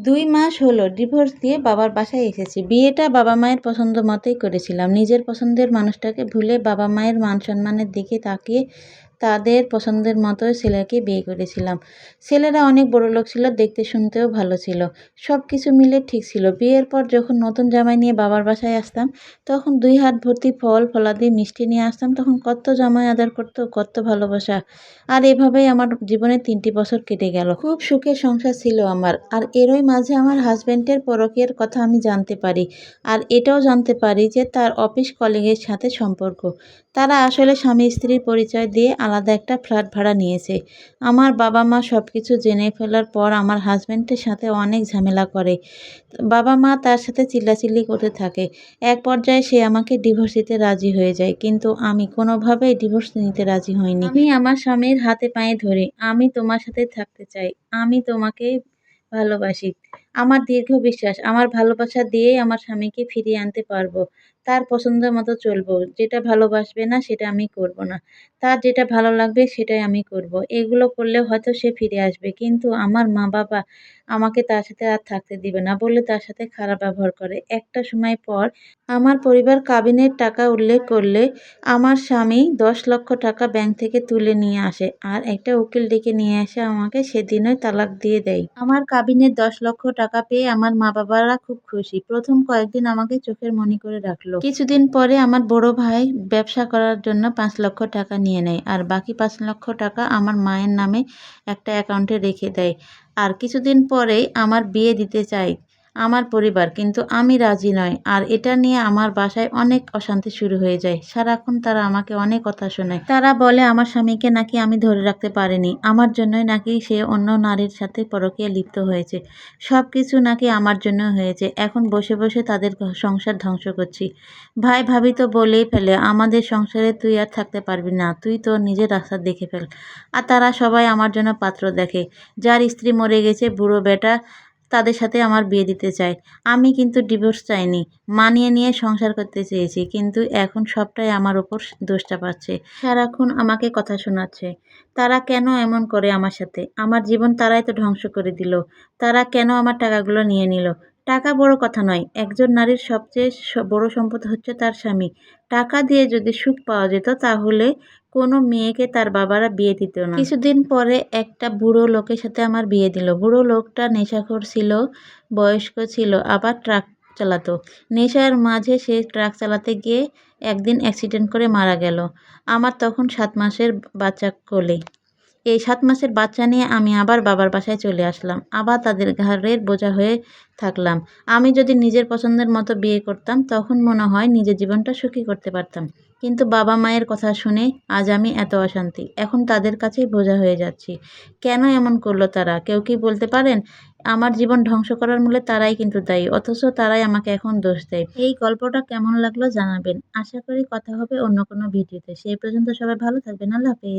২ মাস হলো ডিভোর্স দিয়ে বাবার বাসায় এসেছি। বিয়েটা বাবা-মায়ের পছন্দ মতোই করেছিলাম। নিজের পছন্দের মানুষটাকে ভুলে বাবা-মায়ের মান-সম্মানের দিকে তাকিয়ে তাদের পছন্দের মতো ছেলেকে বিয়ে করেছিলাম। ছেলেরা অনেক বড়লোক ছিল, দেখতে শুনতেও ভালো ছিল। সবকিছু মিলে ঠিক ছিল। বিয়ের পর যখন নতুন জামাই নিয়ে বাবার বাসায় আসতাম, তখন ২ হাত ভর্তি ফল, ফলাদি, মিষ্টি নিয়ে আসতাম। তখন কত জামাই আদর করত, কত ভালোবাসা। আর এভাবেই আমার জীবনে ৩টি বছর কেটে গেল। খুব সুখের সংসার ছিল আমার। আর এরই মাঝে আমার হাসব্যান্ডের পরকীয়ার কথা আমি জানতে পারি। আর এটাও জানতে পারি যে তার অফিস কলিগের সাথে সম্পর্ক। তারা আসলে স্বামী-স্ত্রীর পরিচয় দিয়ে আলাদা একটা ফ্ল্যাট ভাড়া নিয়েছে। আমার বাবা-মা সবকিছু জেনে ফেলার পর আমার হাসব্যান্ডের সাথে অনেক ঝামেলা করে। বাবা-মা তার সাথে চিল্লাচিল্লি করতে থাকে। এক পর্যায়ে সে আমাকে ডিভোর্স দিতে রাজি হয়ে যায়। কিন্তু আমি কোনোভাবেই ডিভোর্স নিতে রাজি হইনি। আমি আমার স্বামীর হাতে পায়ে ধরি, "আমি তোমার সাথে থাকতে চাই। আমি তোমাকে ভালোবাসি। আমার দৃঢ় বিশ্বাস, আমার ভালোবাসা দিয়েই আমার স্বামীকে ফিরিয়ে আনতে পারবো। তার পছন্দ মতো চলবো। যেটা ভালোবাসবে না সেটা আমি করব না। তার যেটা ভালো লাগবে সেটাই আমি করব। এগুলো করলে হয়তো সে ফিরে আসবে। কিন্তু আমার মা-বাবা আমাকে তার সাথে আর থাকতে দিবে না বলে তার সাথে খারাপ ব্যবহার করে।" একটা সময় পর আমার পরিবার কাবিনের টাকা উল্লেখ করলে আমার স্বামী ১০ লক্ষ টাকা ব্যাংক থেকে তুলে নিয়ে আসে। আর একটা উকিল ডেকে নিয়ে এসে আমাকে সেদিনই তালাক দিয়ে দেয়। আমার কাবিনের ১০ লক্ষ টাকা পেয়ে আমার মা-বাবারা খুব খুশি। ১ম কয়েকদিন আমাকে চোখের মণি করে রাখল। কিছুদিন পরে আমার বড় ভাই ব্যবসা করার জন্য ৫ লক্ষ টাকা নিয়ে নেয়। আর বাকি ৫ লক্ষ টাকা আমার মায়ের নামে একটা অ্যাকাউন্টে রেখে দেয়। আর কিছুদিন পরেই আমার বিয়ে দিতে চায় আমার পরিবার, কিন্তু আমি রাজি নই। আর এটা নিয়ে আমার বাসায় অনেক অশান্তি শুরু হয়ে যায়। সারাক্ষণ তারা আমাকে অনেক কথা শোনায়। তারা বলে আমার স্বামীকে নাকি আমি ধরে রাখতে পারিনি। আমার জন্যই নাকি সে অন্য নারীর সাথে পরকীয়ায় লিপ্ত হয়েছে। সবকিছু নাকি আমার জন্য হয়েছে। এখন বসে বসে তাদের সংসার ধ্বংস করছি। ভাই ভাবি তো বলেই ফেলে, "আমাদের সংসারে তুই আর থাকতে পারবি না। তুই তোর নিজের রাস্তা দেখে ফেল।" আর তারা সবাই আমার জন্য পাত্র দেখে। যার স্ত্রী মরে গেছে, বুড়ো বেটা, তাদের সাথে আমার বিয়ে দিতে চায়। আমি কিন্তু ডিভোর্স চাইনি। মানিয়ে নিয়ে সংসার করতে চেয়েছি। কিন্তু এখন সবটাই আমার ওপর দোষ চাপাচ্ছে। সারাক্ষণ আমাকে কথা শোনাচ্ছে। তারা কেন এমন করে আমার সাথে? আমার জীবন তারাই তো ধ্বংস করে দিল। তারা কেন আমার টাকাগুলো নিয়ে নিল? টাকা বড় কথা নয়। একজন নারীর সবচেয়ে বড় সম্পদ হচ্ছে তার স্বামী। টাকা দিয়ে যদি সুখ পাওয়া যেত তাহলে কোনো মেয়েকে তার বাবারা বিয়ে দিত না। কিছুদিন পরে একটা বুড়ো লোকের সাথে আমার বিয়ে দিল। বুড়ো লোকটা নেশাখোর ছিল, বয়স্ক ছিল, আবার ট্রাক চালাতো। নেশার মাঝে সে ট্রাক চালাতে গিয়ে একদিন অ্যাক্সিডেন্ট করে মারা গেল। আমার তখন ৭ মাসের বাচ্চা কোলে। এই ৭ মাসের বাচ্চা নিয়ে আমি আবার বাবার বাসায় চলে আসলাম। আবার তাদের ঘাড়ের বোঝা হয়ে থাকলাম। আমি যদি নিজের পছন্দের মতো বিয়ে করতাম তখন মনে হয় নিজের জীবনটা সুখী করতে পারতাম। কিন্তু বাবা-মায়ের কথা শুনে আজ আমি এত অশান্তি। এখন তাদের কাছেই বোঝা হয়ে যাচ্ছি। কেন এমন করল তারা? কেউ কি বলতে পারেন? আমার জীবন ধ্বংস করার মূলে তারাই কিন্তু দায়ী। অথচ তারাই আমাকে এখন দোষ দেয়। এই গল্পটা কেমন লাগলো জানাবেন। আশা করি কথা হবে অন্য কোনো ভিডিওতে। সেই পর্যন্ত সবাই ভালো থাকবেন। আল্লাহ হাফেজ।